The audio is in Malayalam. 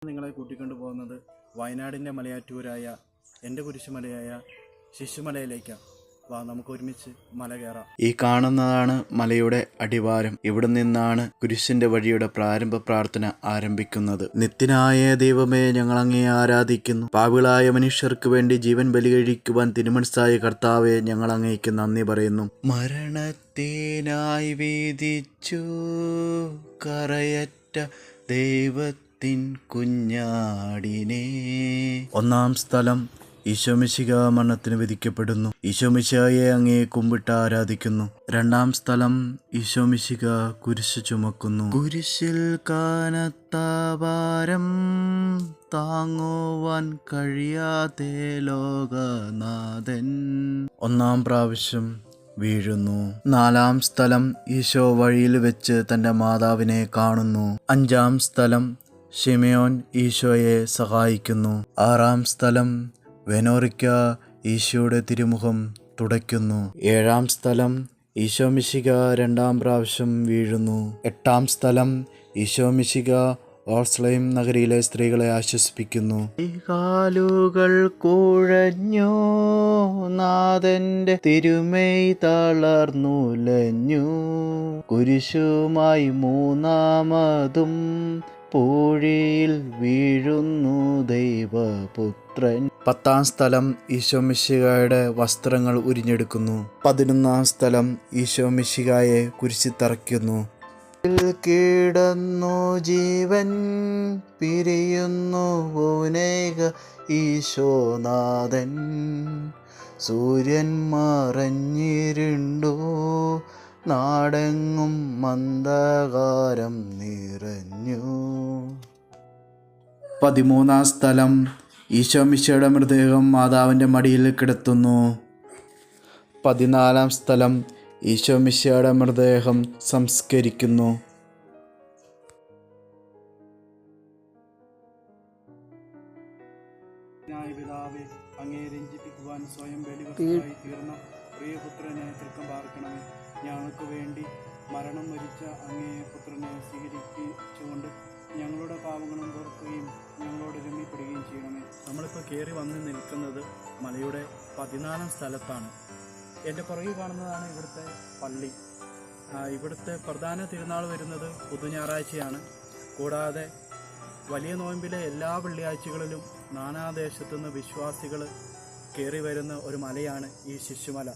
നിങ്ങളെ കൂട്ടിക്കൊണ്ടു പോകുന്നത് വയനാടിൻ്റെ മലയാറ്റൂരായ എൻ്റെ കുരിശുമലയായ ശിശുമലയിലേക്കാണ്. വാ, നമുക്ക് ഒരുമിച്ച് മല കയറാം. ഈ കാണുന്നതാണ് മലയുടെ അടിവാരം. ഇവിടെ നിന്നാണ് കുരിശിന്റെ വഴിയുടെ പ്രാരംഭ പ്രാർത്ഥന ആരംഭിക്കുന്നത്. നിത്യനായ ദൈവമേ, ഞങ്ങൾ അങ്ങയെ ആരാധിക്കുന്നു. പാപികളായ മനുഷ്യർക്ക് വേണ്ടി ജീവൻ ബലികഴിക്കുവാൻ തിരുമനസ്സായ കർത്താവെ, ഞങ്ങൾ അങ്ങേക്ക് നന്ദി പറയുന്നു. മരണത്തിനായി വിധിച്ചു കറയറ്റ ദൈവത്തിൻ കുഞ്ഞാടിനെ. ഒന്നാം സ്ഥലം, ഈശോമിശിഹ മരണത്തിന് വിധിക്കപ്പെടുന്നു. ഈശോമിശിഹയെ അങ്ങേ കുമ്പിട്ട് ആരാധിക്കുന്നു. രണ്ടാം സ്ഥലം, ഈശോമിശിഹ കുരിശ് ചുമക്കുന്നു. കുരിശിൽ കനത്ത ഭാരം താങ്ങുവാൻ കഴിയാതെ ലോകനാഥൻ ഒന്നാം പ്രാവശ്യം വീഴുന്നു. നാലാം സ്ഥലം, ഈശോ വഴിയിൽ വെച്ച് തൻ്റെ മാതാവിനെ കാണുന്നു. അഞ്ചാം സ്ഥലം, ശിമയോൻ ഈശോയെ സഹായിക്കുന്നു. ആറാം സ്ഥലം, വെനോറിക്ക ഈശോയുടെ തിരുമുഖം തുടയ്ക്കുന്നു. ഏഴാം സ്ഥലം, ഈശോമിശിഹ രണ്ടാം പ്രാവശ്യം വീഴുന്നു. എട്ടാം സ്ഥലം, ഈശോമിശിഹ ഓർസ്ലൈം നഗരിയിലെ സ്ത്രീകളെ ആശ്വസിപ്പിക്കുന്നു. കാലുകൾ കുഴഞ്ഞു, നാഥന്റെ തിരുമൈ തളർന്നുലഞ്ഞു. കുരിശുമായി മൂന്നാമതും പൂഴിയിൽ വീഴുന്നു ദൈവപുത്രൻ. പത്താം സ്ഥലം, ഈശോമിശിഹായുടെ വസ്ത്രങ്ങൾ ഉരിഞ്ഞെടുക്കുന്നു. 11ാം സ്ഥലം, ഈശോമിശിഹായെ കുരിശിൽ തറയ്ക്കുന്നു. കിടന്നു ജീവൻ പിരിയുന്നു ഉനേക ഈശോനാഥൻ. സൂര്യൻ മറഞ്ഞിരുണ്ടു, നാടെങ്ങും മന്ദകാരം നിറഞ്ഞു. 13ാം സ്ഥലം, ഈശോമിശിഹായുടെ മൃതദേഹം മാതാവിൻ്റെ മടിയിൽ കിടത്തുന്നു. 14ാം സ്ഥലം, ഈശോമിശിഹായുടെ മൃതദേഹം സംസ്കരിക്കുന്നു. പിതാവേ, അങ്ങയെ രഞ്ജിപ്പിക്കുവാൻ സ്വയം ബലിവസ്തുവായി തീർന്ന പ്രിയപുത്രനെ തൃക്കം പാർക്കണമേ. ഞങ്ങൾക്ക് വേണ്ടി മരണം വരിച്ച അങ്ങയെ പുത്രനെ സ്വീകരിച്ചുകൊണ്ട് ഞങ്ങളുടെ പാപങ്ങളും ഓർക്കുകയും ഞങ്ങളോട് രമ്യപ്പെടുകയും ചെയ്യണമേ. നമ്മളിപ്പോൾ കയറി വന്ന് നിൽക്കുന്നത് മലയുടെ 14ാം സ്ഥലത്താണ്. എൻ്റെ പുറകിൽ കാണുന്നതാണ് ഇവിടുത്തെ പള്ളി. ഇവിടുത്തെ പ്രധാന തിരുനാൾ വരുന്നത് പുതുഞായറാഴ്ചയാണ്. കൂടാതെ വലിയ നോയമ്പിലെ എല്ലാ വെള്ളിയാഴ്ചകളിലും നാനാദേശത്തുനിന്ന് വിശ്വാസികൾ കയറി വരുന്ന ഒരു മലയാണ് ഈ ശിശുമല.